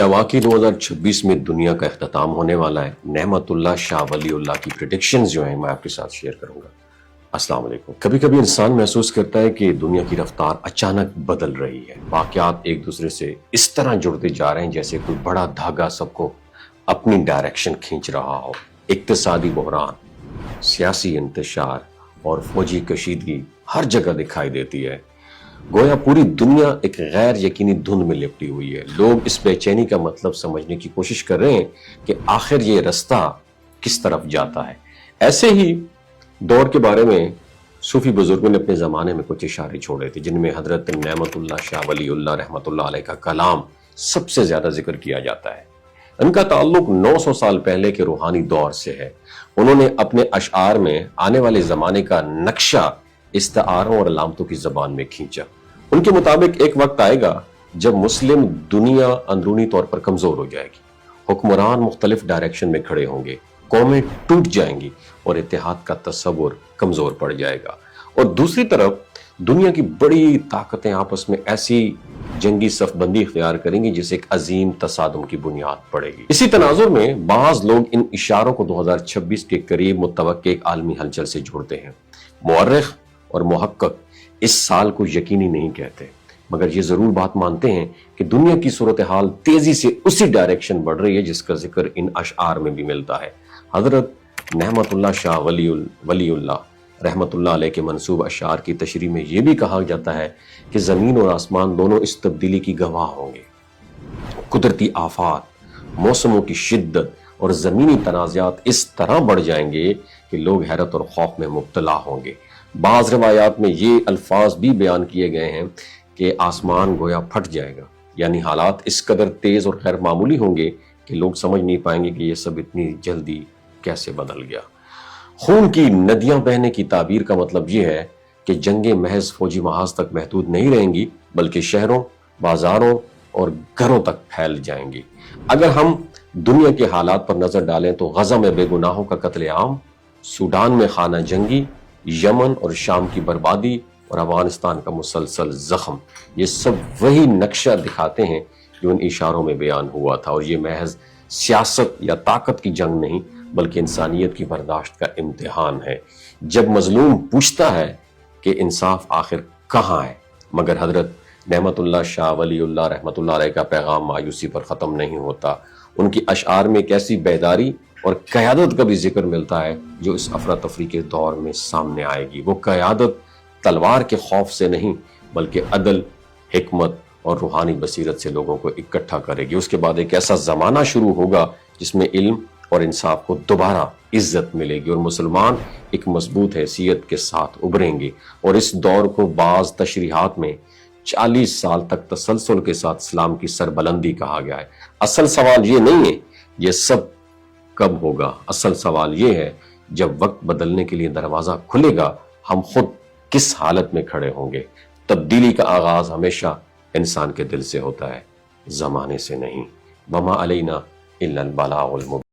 کیا واقعی 2026 میں دنیا کا اختتام ہونے والا ہے؟ نعمت اللہ شاہ ولی اللہ کی پریڈکشنز جو ہیں میں آپ کے ساتھ شیئر کروں گا۔ السلام علیکم۔ کبھی کبھی انسان محسوس کرتا ہے کہ دنیا کی رفتار اچانک بدل رہی ہے، واقعات ایک دوسرے سے اس طرح جڑتے جا رہے ہیں جیسے کوئی بڑا دھاگا سب کو اپنی ڈائریکشن کھینچ رہا ہو۔ اقتصادی بحران، سیاسی انتشار اور فوجی کشیدگی ہر جگہ دکھائی دیتی ہے، گویا پوری دنیا ایک غیر یقینی دھند میں لپٹی ہوئی ہے۔ لوگ اس بے چینی کا مطلب سمجھنے کی کوشش کر رہے ہیں کہ آخر یہ رستہ کس طرف جاتا ہے۔ ایسے ہی دور کے بارے میں صوفی بزرگوں نے اپنے زمانے میں کچھ اشارے چھوڑے تھے، جن میں حضرت نعمت اللہ شاہ ولی اللہ رحمۃ اللہ علیہ کا کلام سب سے زیادہ ذکر کیا جاتا ہے۔ ان کا تعلق 900 سال پہلے کے روحانی دور سے ہے۔ انہوں نے اپنے اشعار میں آنے والے زمانے کا نقشہ استعاروں اور علامتوں کی زبان میں کھینچا۔ ان کے مطابق ایک وقت آئے گا جب مسلم دنیا اندرونی طور پر کمزور ہو جائے گی، حکمران مختلف ڈائریکشن میں کھڑے ہوں گے، قومیں ٹوٹ جائیں گی اور اتحاد کا تصور کمزور پڑ جائے گا، اور دوسری طرف دنیا کی بڑی طاقتیں آپس میں ایسی جنگی صف بندی اختیار کریں گی جسے ایک عظیم تصادم کی بنیاد پڑے گی۔ اسی تناظر میں بعض لوگ ان اشاروں کو 2026 کے قریب متوقع ایک عالمی ہلچل سے جوڑتے ہیں۔ مورخ اور محقق اس سال کو یقینی نہیں کہتے، مگر یہ ضرور بات مانتے ہیں کہ دنیا کی صورتحال تیزی سے اسی ڈائریکشن بڑھ رہی ہے جس کا ذکر ان اشعار میں بھی ملتا ہے۔ حضرت نعمت اللہ شاہ ولی اللہ رحمت اللہ علیہ کے منسوب اشعار کی تشریح میں یہ بھی کہا جاتا ہے کہ زمین اور آسمان دونوں اس تبدیلی کی گواہ ہوں گے۔ قدرتی آفات، موسموں کی شدت اور زمینی تنازعات اس طرح بڑھ جائیں گے کہ لوگ حیرت اور خوف میں مبتلا ہوں گے۔ بعض روایات میں یہ الفاظ بھی بیان کیے گئے ہیں کہ آسمان گویا پھٹ جائے گا، یعنی حالات اس قدر تیز اور غیر معمولی ہوں گے کہ لوگ سمجھ نہیں پائیں گے کہ یہ سب اتنی جلدی کیسے بدل گیا۔ خون کی ندیاں بہنے کی تعبیر کا مطلب یہ ہے کہ جنگیں محض فوجی محاذ تک محدود نہیں رہیں گی بلکہ شہروں، بازاروں اور گھروں تک پھیل جائیں گی۔ اگر ہم دنیا کے حالات پر نظر ڈالیں تو غزہ میں بے گناہوں کا قتل عام، سوڈان میں خانہ جنگی، یمن اور شام کی بربادی اور افغانستان کا مسلسل زخم، یہ سب وہی نقشہ دکھاتے ہیں جو ان اشاروں میں بیان ہوا تھا، اور یہ محض سیاست یا طاقت کی جنگ نہیں بلکہ انسانیت کی برداشت کا امتحان ہے۔ جب مظلوم پوچھتا ہے کہ انصاف آخر کہاں ہے، مگر حضرت نعمت اللہ شاہ ولی اللہ رحمۃ اللہ علیہ کا پیغام مایوسی پر ختم نہیں ہوتا۔ ان کی اشعار میں ایک ایسی بیداری اور قیادت کا بھی ذکر ملتا ہے جو اس افراتفری کے دور میں سامنے آئے گی۔ وہ قیادت تلوار کے خوف سے نہیں بلکہ عدل، حکمت اور روحانی بصیرت سے لوگوں کو اکٹھا کرے گی۔ اس کے بعد ایک ایسا زمانہ شروع ہوگا جس میں علم اور انصاف کو دوبارہ عزت ملے گی اور مسلمان ایک مضبوط حیثیت کے ساتھ ابھریں گے۔ اور اس دور کو بعض تشریحات میں 40 سال تک تسلسل کے ساتھ اسلام کی سربلندی کہا گیا ہے۔ اصل سوال یہ نہیں ہے یہ سب کب ہوگا، اصل سوال یہ ہے جب وقت بدلنے کے لیے دروازہ کھلے گا ہم خود کس حالت میں کھڑے ہوں گے۔ تبدیلی کا آغاز ہمیشہ انسان کے دل سے ہوتا ہے، زمانے سے نہیں۔ وما علینا الا البلاغ المبین۔